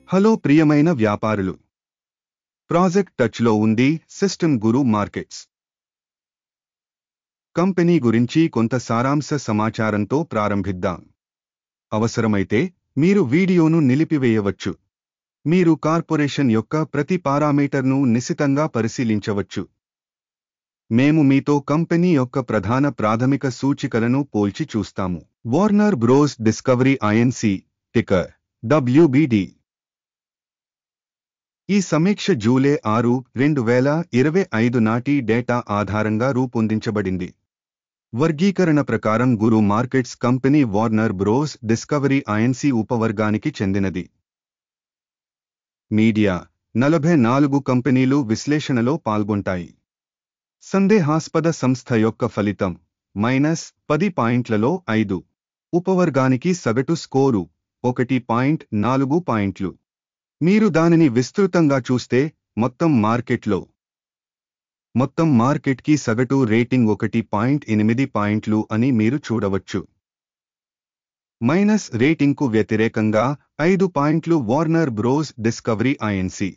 Hello ప్రియమైన వ్యాపారులు, project టచ్లో ఉంది సిస్టమ్ గురు మార్కెట్స్ కంపెనీ గురించి కొంత సారాంశ సమాచారంతో ప్రారంభిద్దాం. అవసరమైతే మీరు వీడియోను నిలిపివేయవచ్చు. మీరు కార్పొరేషన్ యొక్క ప్రతి పారామీటర్ను నిశితంగా పరిశీలించవచ్చు. మేము మీతో కంపెనీ యొక్క ప్రధాన ప్రాథమిక సూచికలను పోల్చి చూస్తాము. Warner Bros Discovery INC ticker WBD. ఈ సమీక్ష జూలై 6, 2025 నాటి డేటా ఆధారంగా రూపొందించబడింది. వర్గీకరణ ప్రకారం గురు markets company Warner Bros Discovery INC ఉపవర్గానికి చెందినది. మీడియా 44 కంపెనీలు విశ్లేషణలో పాల్గొంటాయి. సందేహాస్పద సంస్థ యొక్క ఫలితం -10 పాయింట్లలో 5. ఉపవర్గానికి సగటు స్కోరు 1.4 పాయింట్లు. మీరు దానిని విస్తృతంగా చూస్తే మొత్తం మార్కెట్కి సగటు రేటింగ్ 1.8 పాయింట్లు అని మీరు చూడవచ్చు. మైనస్ రేటింగ్కు వ్యతిరేకంగా 5 పాయింట్లు Warner Bros Discovery INC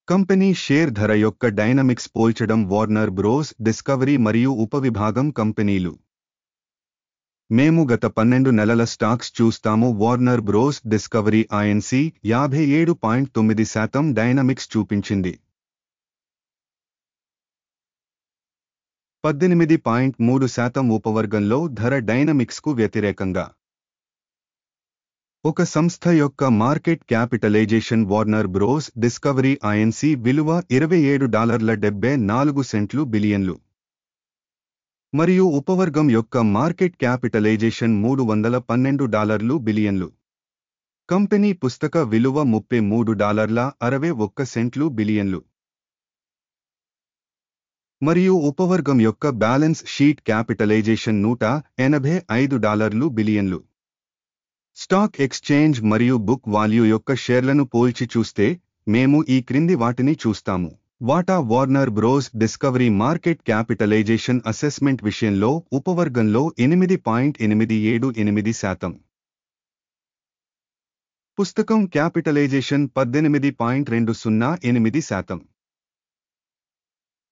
company share ధర యొక్క డైనమిక్స్ పోల్చడం. వార్నర్ బ్రోస్ డిస్కవరీ మరియు ఉపవిభాగం కంపెనీలు. మేము గత 12 నెలల స్టాక్స్ చూస్తాము. Warner Bros Discovery Inc 57.9% dynamics చూపించింది. 18.3% ఉపవర్గంలో ధర డైనమిక్స్కు వ్యతిరేకంగా. ఒక సంస్థ యొక్క market capitalization. Warner Bros Discovery Inc విలువ $27.74 బిలియన్లు మరియు ఉపవర్గం యొక్క మార్కెట్ క్యాపిటలైజేషన్ $312 బిలియన్లు. కంపెనీ పుస్తక విలువ $33.61 బిలియన్లు మరియు ఉపవర్గం యొక్క బ్యాలెన్స్ షీట్ క్యాపిటలైజేషన్ $185 బిలియన్లు. స్టాక్ ఎక్స్చేంజ్ మరియు బుక్ వాల్యూ యొక్క షేర్లను పోల్చి చూస్తే మేము ఈ క్రింది వాటిని చూస్తాము. వాటా. Warner Bros Discovery market capitalization assessment విషయంలో ఉపవర్గంలో 8.878%. పుస్తకం క్యాపిటలైజేషన్ 18.208%.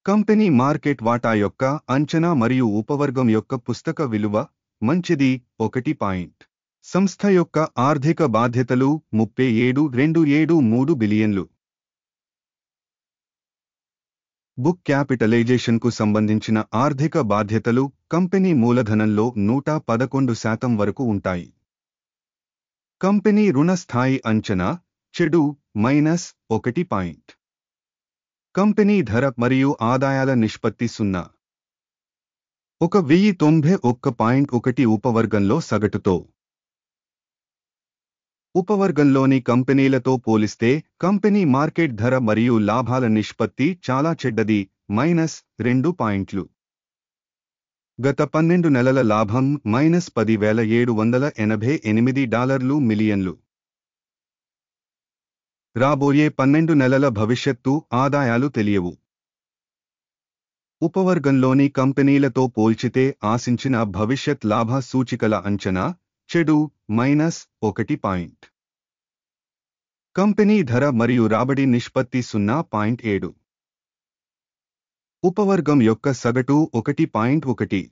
కంపెనీ మార్కెట్ వాటా యొక్క అంచనా మరియు ఉపవర్గం యొక్క పుస్తక విలువ మంచిది 1. సంస్థ యొక్క ఆర్థిక బాధ్యతలు $37.273 బిలియన్లు. బుక్ క్యాపిటలైజేషన్కు సంబంధించిన ఆర్థిక బాధ్యతలు కంపెనీ మూలధనంలో 111% వరకు ఉంటాయి. కంపెనీ రుణ స్థాయి అంచనా చెడు -1. కంపెనీ ధర మరియు ఆదాయాల నిష్పత్తి 0. 1091.1 ఉపవర్గంలో సగటుతో. ఉపవర్గంలోని కంపెనీలతో పోలిస్తే కంపెనీ మార్కెట్ ధర మరియు లాభాల నిష్పత్తి చాలా చెడ్డది -2 పాయింట్లు. గత 12 నెలల లాభం $10,788 మిలియన్లు. రాబోయే 12 నెలల భవిష్యత్తు ఆదాయాలు తెలియవు. ఉపవర్గంలోని కంపెనీలతో పోల్చితే ఆశించిన భవిష్యత్ లాభ సూచికల అంచనా చెడు -1. కంపెనీ ధర మరియు రాబడి నిష్పత్తి 0.7. ఉపవర్గం యొక్క సగటు 1.1.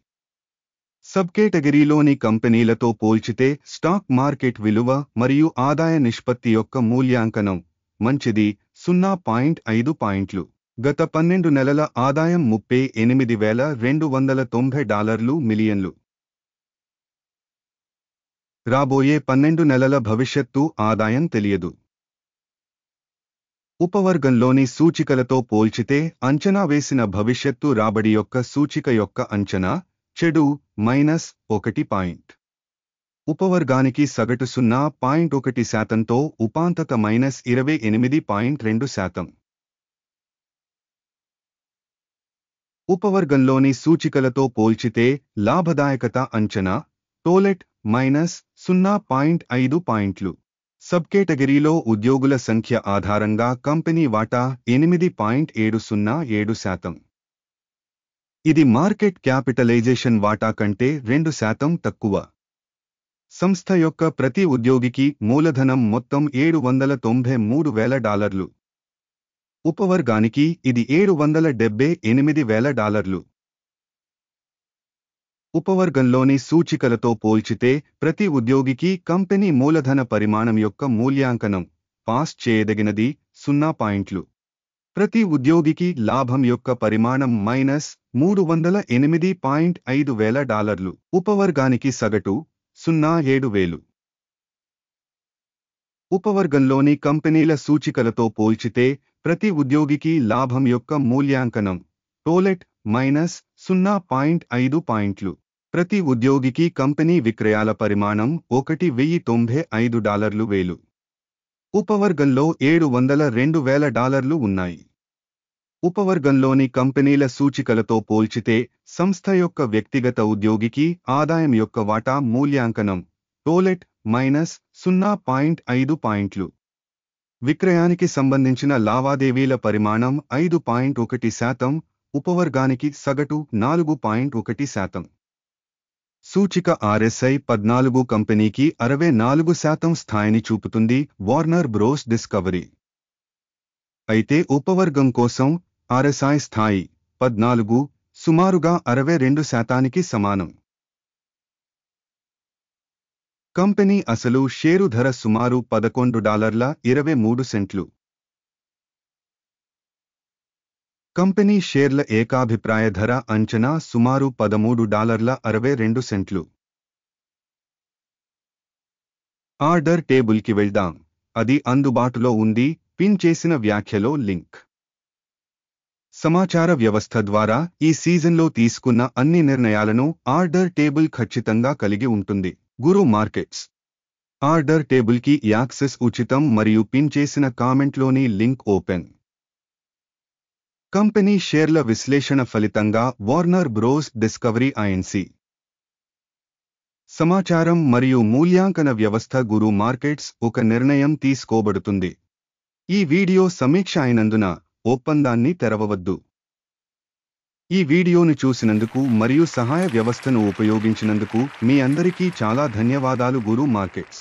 సబ్కేటగిరీలోని కంపెనీలతో పోల్చితే స్టాక్ మార్కెట్ విలువ మరియు ఆదాయ నిష్పత్తి యొక్క మూల్యాంకనం మంచిది 0.5 పాయింట్లు. గత 12 నెలల ఆదాయం $38,290 మిలియన్లు. రాబోయే 12 నెలల భవిష్యత్తు ఆదాయం తెలియదు. ఉపవర్గంలోని సూచికలతో పోల్చితే అంచనా వేసిన భవిష్యత్తు రాబడి యొక్క సూచిక యొక్క అంచనా చెడు -1. ఉపవర్గానికి సగటు 0.1%తో ఉపాంతత -28.2%. ఉపవర్గంలోని సూచికలతో పోల్చితే లాభదాయకత అంచనా టోలెట్ -0.5 పాయింట్లు. సబ్కేటగిరీలో ఉద్యోగుల సంఖ్య ఆధారంగా కంపెనీ వాటా 8.707%. ఇది మార్కెట్ క్యాపిటలైజేషన్ వాటా కంటే 2% తక్కువ. సంస్థ యొక్క ప్రతి ఉద్యోగికి మూలధనం మొత్తం $793,000. ఉపవర్గానికి ఇది $778,000. ఉపవర్గంలోని సూచికలతో పోల్చితే ప్రతి ఉద్యోగికి కంపెనీ మూలధన పరిమాణం యొక్క మూల్యాంకనం పాస్ చేయదగినది 0 పాయింట్లు. ప్రతి ఉద్యోగికి లాభం యొక్క పరిమాణం -$308,500. ఉపవర్గానికి సగటు 07,000. ఉపవర్గంలోని కంపెనీల సూచికలతో పోల్చితే ప్రతి ఉద్యోగికి లాభం యొక్క మూల్యాంకనం టోలెట్ -0.5 పాయింట్లు. ప్రతి ఉద్యోగికి కంపెనీ విక్రయాల పరిమాణం $1,095,000. ఉపవర్గంలో $702,000 ఉన్నాయి. ఉపవర్గంలోని కంపెనీల సూచికలతో పోల్చితే సంస్థ యొక్క వ్యక్తిగత ఉద్యోగికి ఆదాయం యొక్క వాటా మూల్యాంకనం టోలెట్ -0.5 పాయింట్లు. విక్రయానికి సంబంధించిన లావాదేవీల పరిమాణం 5.1%, ఉపవర్గానికి సగటు 4.1%. సూచిక RSI 14 కంపెనీకి 64% స్థాయిని చూపుతుంది, వార్నర్ బ్రోస్ డిస్కవరీ. అయితే ఉపవర్గం కోసం RSI స్థాయి 14 సుమారుగా 62%కి సమానం. కంపెనీ అసలు షేరు ధర సుమారు $11.23. కంపెనీ షేర్ల ఏకాభిప్రాయ ధర అంచనా సుమారు $13.62. ఆర్డర్ టేబుల్కి వెళ్దాం. అది అందుబాటులో ఉంది. పిన్ చేసిన వ్యాఖ్యలో లింక్. సమాచార వ్యవస్థ ద్వారా ఈ సీజన్లో తీసుకున్న అన్ని నిర్ణయాలను ఆర్డర్ టేబుల్ ఖచ్చితంగా కలిగి ఉంటుంది. గురు మార్కెట్స్ ఆర్డర్ టేబుల్కి యాక్సెస్ ఉచితం మరియు పిన్ చేసిన కామెంట్లోని లింక్ ఓపెన్. కంపెనీ షేర్ల విశ్లేషణ ఫలితంగా వార్నర్ బ్రోస్ డిస్కవరీ INC. సమాచారం మరియు మూల్యాంకన వ్యవస్థ గురు మార్కెట్స్ ఒక నిర్ణయం తీసుకోబడుతుంది. ఈ వీడియో సమీక్ష అయినందున ఒప్పందాన్ని తెరవవద్దు. ఈ వీడియోను చూసినందుకు మరియు సహాయ వ్యవస్థను ఉపయోగించినందుకు మీ అందరికీ చాలా ధన్యవాదాలు. గురు మార్కెట్స్.